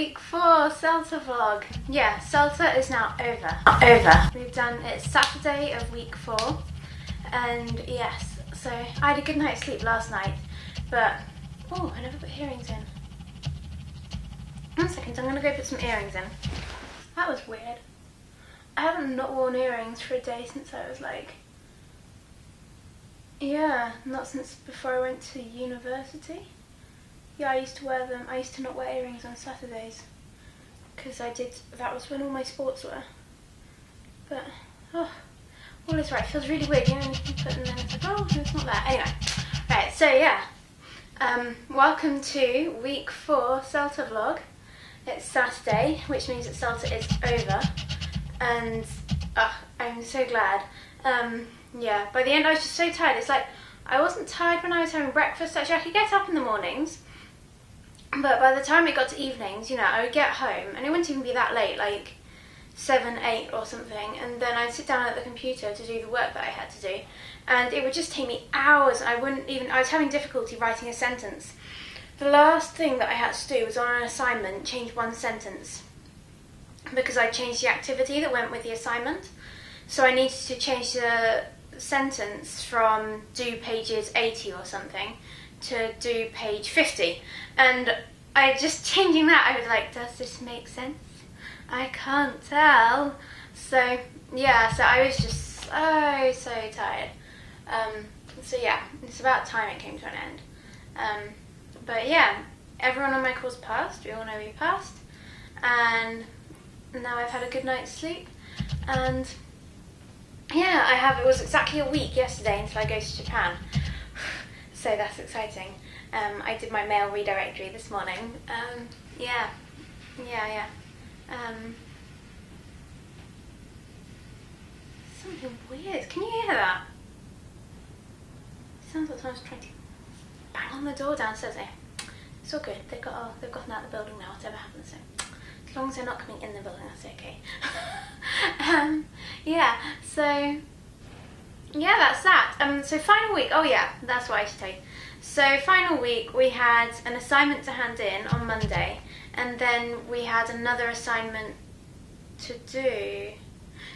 week 4 Celta vlog. Yeah, Celta is now over. We've done, it's Saturday of week 4, and yes, so I had a good night's sleep last night, but, oh, I never put earrings in. 1 second, I'm gonna go put some earrings in. That was weird. I haven't not worn earrings for a day since I was like, yeah, not since before I went to university. Yeah, I used to wear them. I used to not wear earrings on Saturdays because that was when all my sports were. But, oh, all is right. It feels really weird, you know, when you put them in, it's like, oh, it's not that. Anyway, right, so yeah, welcome to week 4 Celta vlog. It's Saturday, which means that Celta is over, and I'm so glad. Yeah, by the end I was just so tired. It's like, I wasn't tired when I was having breakfast. Actually, I could get up in the mornings, but by the time it got to evenings, you know, I would get home, and it wouldn't even be that late, like 7, 8 or something, and then I'd sit down at the computer to do the work that I had to do, and it would just take me hours, and I was having difficulty writing a sentence. The last thing that I had to do was on an assignment, change one sentence, because I changed the activity that went with the assignment, so I needed to change the sentence from do pages 80 or something to do page 50, and just changing that, I was like, does this make sense? I can't tell. So yeah, so I was just so tired. So yeah, it's about time it came to an end. But yeah, everyone on my course passed. We all know we passed, and now I've had a good night's sleep, and yeah, it was exactly a week yesterday until I go to Japan. So that's exciting. I did my mail redirectory this morning. Yeah. Something weird. Can you hear that? It sounds like someone's trying to bang on the door downstairs. It's all good. They've gotten out of the building now, whatever happens. So as long as they're not coming in the building, that's okay. Yeah. So yeah, that's that. So final week. Oh yeah, that's what I should tell you. So final week, we had an assignment to hand in on Monday, and then we had another assignment to do.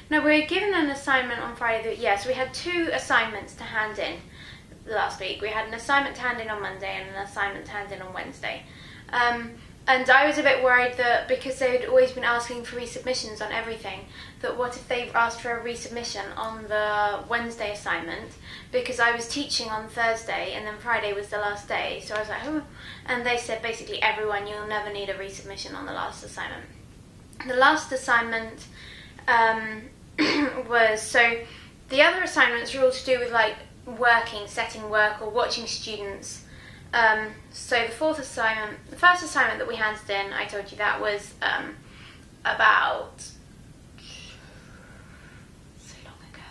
No, we were given an assignment on Friday. Yeah, so we had 2 assignments to hand in last week. We had an assignment to hand in on Monday and an assignment to hand in on Wednesday. And I was a bit worried that because they'd always been asking for resubmissions on everything, that what if they asked for a resubmission on the Wednesday assignment, because I was teaching on Thursday and then Friday was the last day, so I was like, oh, and they said basically everyone, you'll never need a resubmission on the last assignment. The last assignment was, so the other assignments were all to do with like setting work or watching students. So the first assignment that we handed in, I told you that was about so long ago.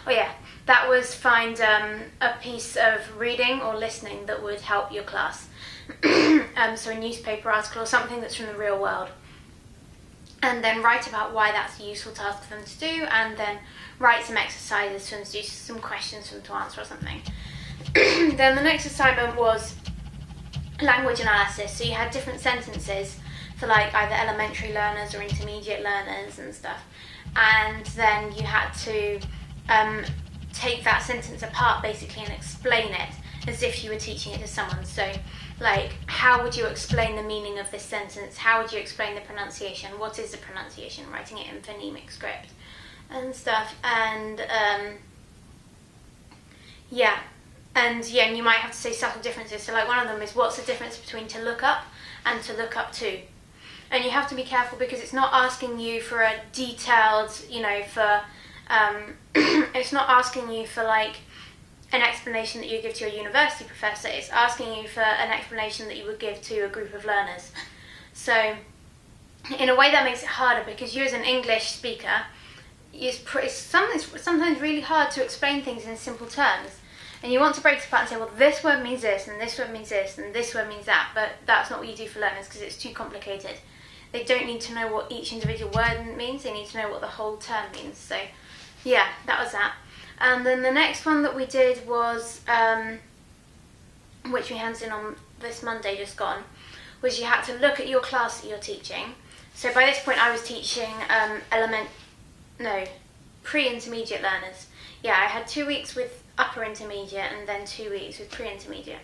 Oh yeah, that was find a piece of reading or listening that would help your class. So a newspaper article or something that's from the real world. And then write about why that's a useful task for them to do, and then write some exercises for them to do, some questions for them to answer or something. Then the next assignment was language analysis, so you had different sentences for like either elementary learners or intermediate learners and stuff, and then you had to take that sentence apart basically and explain it as if you were teaching it to someone. So like, how would you explain the meaning of this sentence? How would you explain the pronunciation? What is the pronunciation? Writing it in phonemic script and stuff. And and you might have to say subtle differences. So like one of them is, what's the difference between to look up and to look up to? And you have to be careful because it's not asking you for a detailed, it's not asking you for like an explanation that you give to your university professor. It's asking you for an explanation that you would give to a group of learners. So in a way that makes it harder, because you as an English speaker, it's sometimes really hard to explain things in simple terms. And you want to break it apart and say, well, this word means this, and this word means this, and this word means that, but that's not what you do for learners because it's too complicated. They don't need to know what each individual word means, they need to know what the whole term means. So yeah, that was that. And then the next one that we did was, which we handed in on this Monday just gone, was you had to look at your class that you're teaching. So by this point I was teaching pre-intermediate learners. Yeah, I had 2 weeks with upper intermediate and then 2 weeks with pre-intermediate.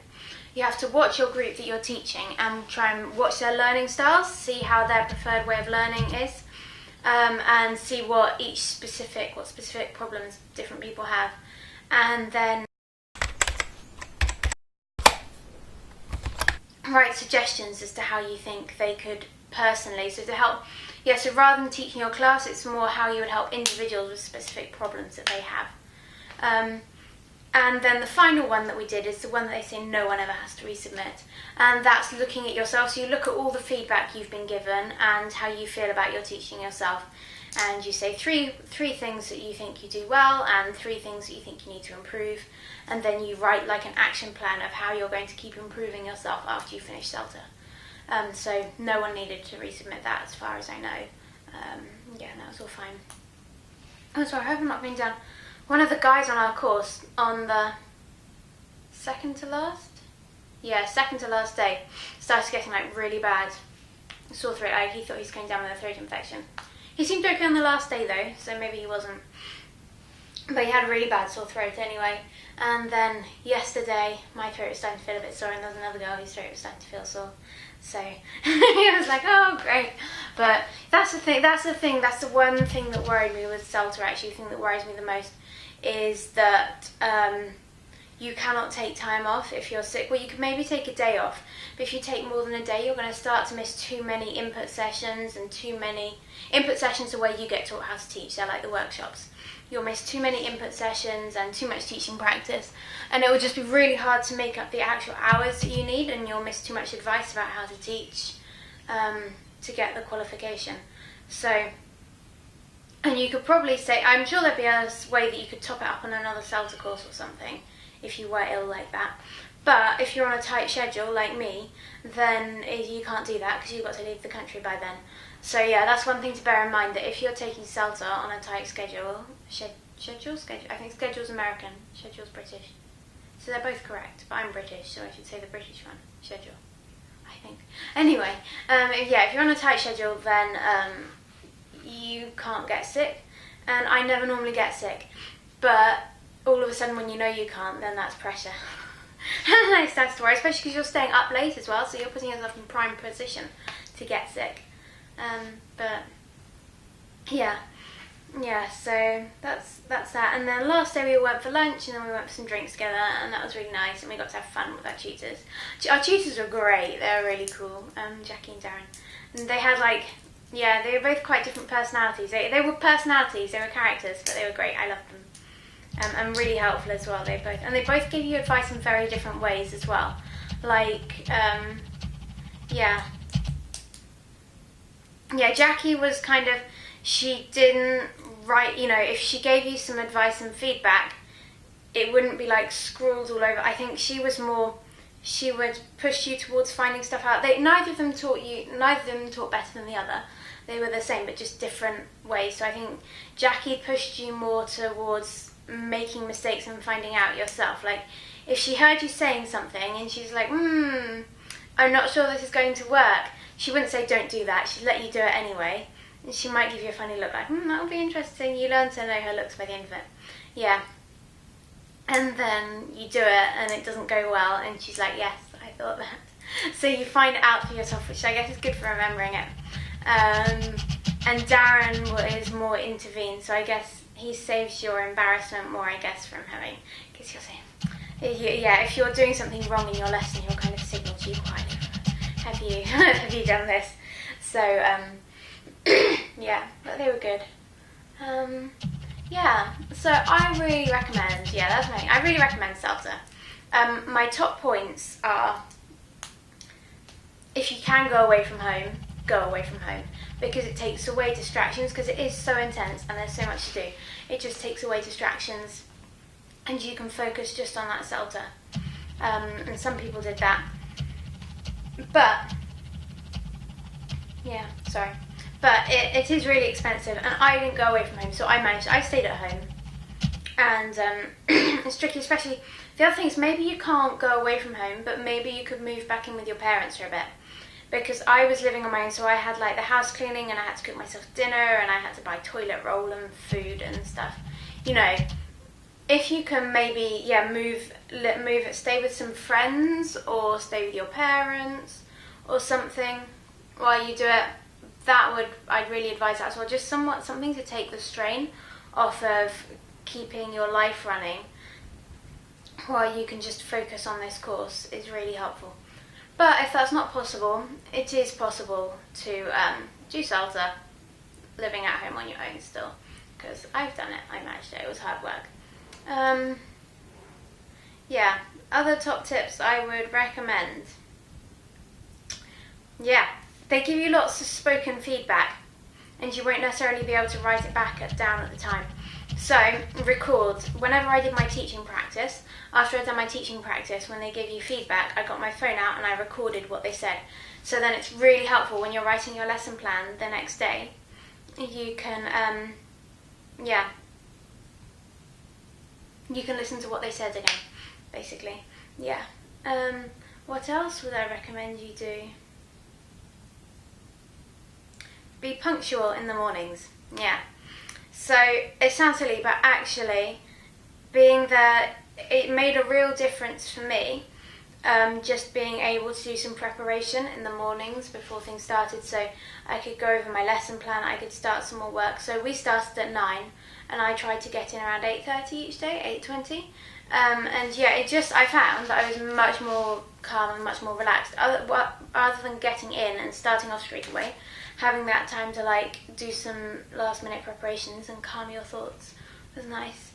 You have to watch your group that you're teaching and try and watch their learning styles, see how their preferred way of learning is, and see what specific problems different people have, and then write suggestions as to how you think they could personally, so to help, so rather than teaching your class, it's more how you would help individuals with specific problems that they have. And then the final one that we did is the one that they say no one ever has to resubmit, and that's looking at yourself. So you look at all the feedback you've been given and how you feel about your teaching yourself, and you say three things that you think you do well and 3 things that you think you need to improve, and then you write like an action plan of how you're going to keep improving yourself after you finish Celta. So no one needed to resubmit that as far as I know. That was all fine. Oh, sorry, I hope I'm not being done. One of the guys on our course, on the second to last day, started getting like really bad sore throat. Like he thought he was going down with a throat infection. He seemed okay on the last day though, so maybe he wasn't. But he had a really bad sore throat anyway. And then yesterday, my throat was starting to feel a bit sore, and there was another girl whose throat was starting to feel sore. So he was like, oh great. But that's the one thing that worried me with Celta actually. The thing that worries me the most is that you cannot take time off if you're sick. Well, you can maybe take a day off, but if you take more than a day, you're going to start to miss too many input sessions, and too many input sessions are where you get taught how to teach. They're like the workshops. You'll miss too many input sessions and too much teaching practice, and it will just be really hard to make up the actual hours that you need, and you'll miss too much advice about how to teach to get the qualification. So, and you could probably say, I'm sure there'd be a way that you could top it up on another Celta course or something if you were ill like that. But if you're on a tight schedule like me, then you can't do that because you've got to leave the country by then. So yeah, that's one thing to bear in mind, that if you're taking Celta on a tight schedule, schedule? I think schedule's American, schedule's British. So they're both correct, but I'm British, so I should say the British one, schedule, I think. Anyway, if you're on a tight schedule, then you can't get sick, and I never normally get sick, but all of a sudden when you know you can't, then that's pressure. And it starts to worry, especially because you're staying up late as well, so you're putting yourself in prime position to get sick. But yeah, so that's that. And then last day we went for lunch, and then we went for some drinks together, and that was really nice, and we got to have fun with our tutors. Our tutors were great, they were really cool, Jackie and Darren. And they had they were both quite different personalities. They were personalities, they were characters, but they were great, I loved them. And really helpful as well, they both gave you advice in very different ways as well. Jackie was she didn't write, if she gave you some advice and feedback, it wouldn't be like scrawled all over. I think she was more, she would push you towards finding stuff out. Neither of them taught better than the other. They were the same, but just different ways. So I think Jackie pushed you more towards making mistakes and finding out yourself. Like, if she heard you saying something and she's like, I'm not sure this is going to work, she wouldn't say don't do that, she'd let you do it anyway. And she might give you a funny look like, that would be interesting. You learn to know her looks by the end of it. Yeah. And then you do it and it doesn't go well, and she's like, yes, I thought that. So you find it out for yourself, which I guess is good for remembering it. And Darren is more intervened, so I guess he saves your embarrassment more, I guess, from having, because you're saying, if you're doing something wrong in your lesson, he'll kind of signal to you quietly, have you done this? So, but they were good. So I really recommend, that's my thing, I really recommend Celta. My top points are, if you can go away from home, go away from home, because it takes away distractions, because it is so intense and there's so much to do. It just takes away distractions and you can focus just on that Celta. And some people did that. But it is really expensive, and I didn't go away from home, so I stayed at home. And it's tricky, especially, the other thing is maybe you can't go away from home, but maybe you could move back in with your parents for a bit. because I was living on my own, so I had like the house cleaning and I had to cook myself dinner and I had to buy toilet roll and food and stuff. You know, if you can maybe, yeah, stay with some friends or stay with your parents or something while you do it, I'd really advise that as well. Just something to take the strain off of keeping your life running while you can just focus on this course is really helpful. But if that's not possible, it is possible to do Celta living at home on your own still, because I've done it, I managed it, it was hard work. Yeah, other top tips I would recommend. Yeah, they give you lots of spoken feedback and you won't necessarily be able to write it down at the time. So, record. Whenever I did my teaching practice, after I'd done my teaching practice, when they give you feedback, I got my phone out and I recorded what they said. So then it's really helpful when you're writing your lesson plan the next day. You can, you can listen to what they said again, basically. Yeah. What else would I recommend you do? Be punctual in the mornings. Yeah. So it sounds silly, but actually being there, it made a real difference for me, just being able to do some preparation in the mornings before things started, so I could go over my lesson plan, I could start some more work. So we started at 9 and I tried to get in around 8:30 each day, 8:20. And yeah, I found that I was much more calm and much more relaxed. Other than getting in and starting off straight away, having that time to like do some last minute preparations and calm your thoughts was nice.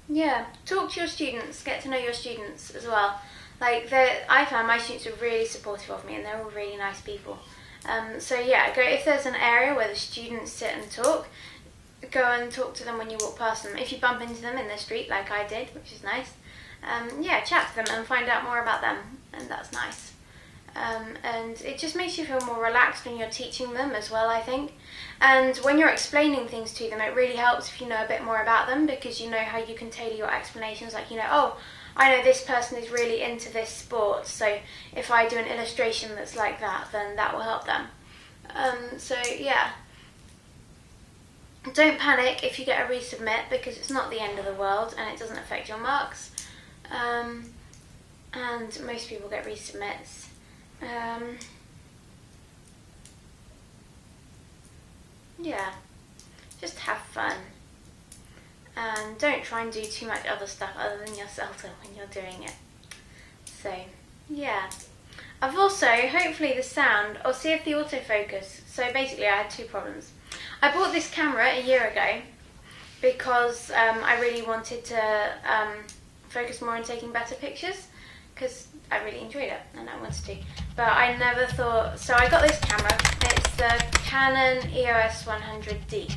Yeah, talk to your students, get to know your students as well. Like I found my students were really supportive of me and they're all really nice people. So yeah, if there's an area where the students sit and talk, go and talk to them when you walk past them. If you bump into them in the street like I did, which is nice, yeah, chat to them and find out more about them, and that's nice. And it just makes you feel more relaxed when you're teaching them as well, I think. And when you're explaining things to them, it really helps if you know a bit more about them, because you know how you can tailor your explanations. Like, you know, oh, I know this person is really into this sport, so if I do an illustration that's like that, then that will help them. So yeah, don't panic if you get a resubmit, because it's not the end of the world and it doesn't affect your marks. And most people get resubmits. Yeah, just have fun and don't try and do too much other stuff other than your Celta when you're doing it. So yeah, I've also, hopefully the sound, or see if the autofocus. So basically I had two problems. I bought this camera a year ago because I really wanted to focus more on taking better pictures, because I really enjoyed it and I wanted to. But I never thought, so I got this camera, it's the Canon EOS 100D.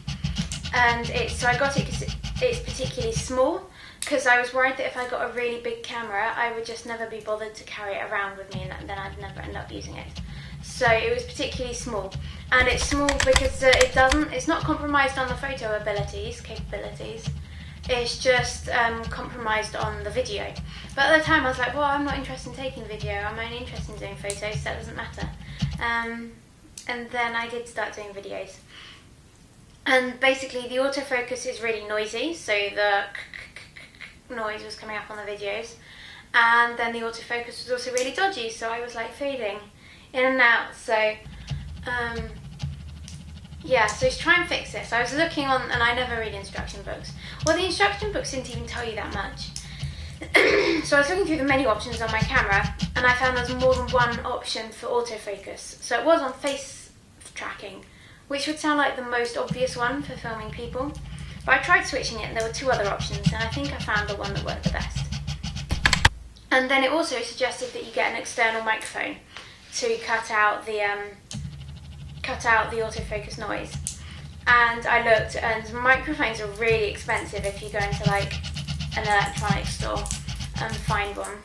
And so I got it because it's particularly small, because I was worried that if I got a really big camera, I would just never be bothered to carry it around with me and then I'd never end up using it. So it was particularly small. And it's small because it's not compromised on the photo capabilities. It's just compromised on the video. But at the time I was like, well, I'm not interested in taking video, I'm only interested in doing photos, so that doesn't matter. And then I did start doing videos. And basically the autofocus is really noisy, so the noise was coming up on the videos. And then the autofocus was also really dodgy, so I was like fading in and out. So yeah, so to try and fix this, I was looking on, and I never read instruction books. Well, the instruction books didn't even tell you that much. So I was looking through the menu options on my camera, and I found there's more than one option for autofocus. So it was on face tracking, which would sound like the most obvious one for filming people. But I tried switching it and there were two other options, and I think I found the one that worked the best. And then it also suggested that you get an external microphone to cut out the autofocus noise. And I looked, and microphones are really expensive if you go into like an electronics store and find one.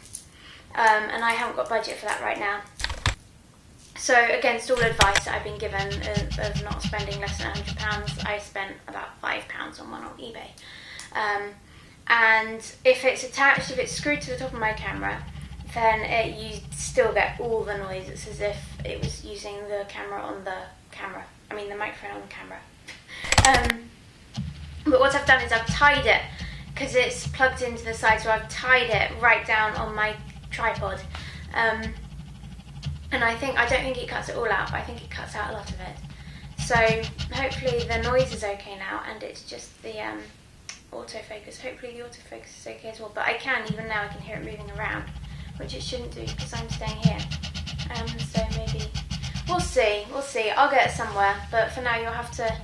And I haven't got budget for that right now. So against all advice that I've been given of not spending less than £100, I spent about £5 on one on eBay. And if it's attached, if it's screwed to the top of my camera, then you still get all the noise. It's as if it was using the camera on the camera. I mean the microphone on the camera. But what I've done is I've tied it, because it's plugged into the side, so I've tied it right down on my tripod. And I don't think it cuts it all out, but I think it cuts out a lot of it. So hopefully the noise is okay now, and it's just the autofocus. Hopefully the autofocus is okay as well. But even now I can hear it moving around, which it shouldn't do because I'm staying here. So maybe, we'll see. I'll get it somewhere, but for now you'll have to,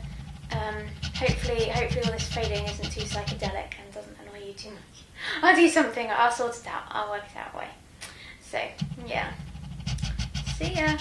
hopefully all this fading isn't too psychedelic and doesn't annoy you too much. I'll do something, I'll sort it out, I'll work it out a way. So, yeah. See ya.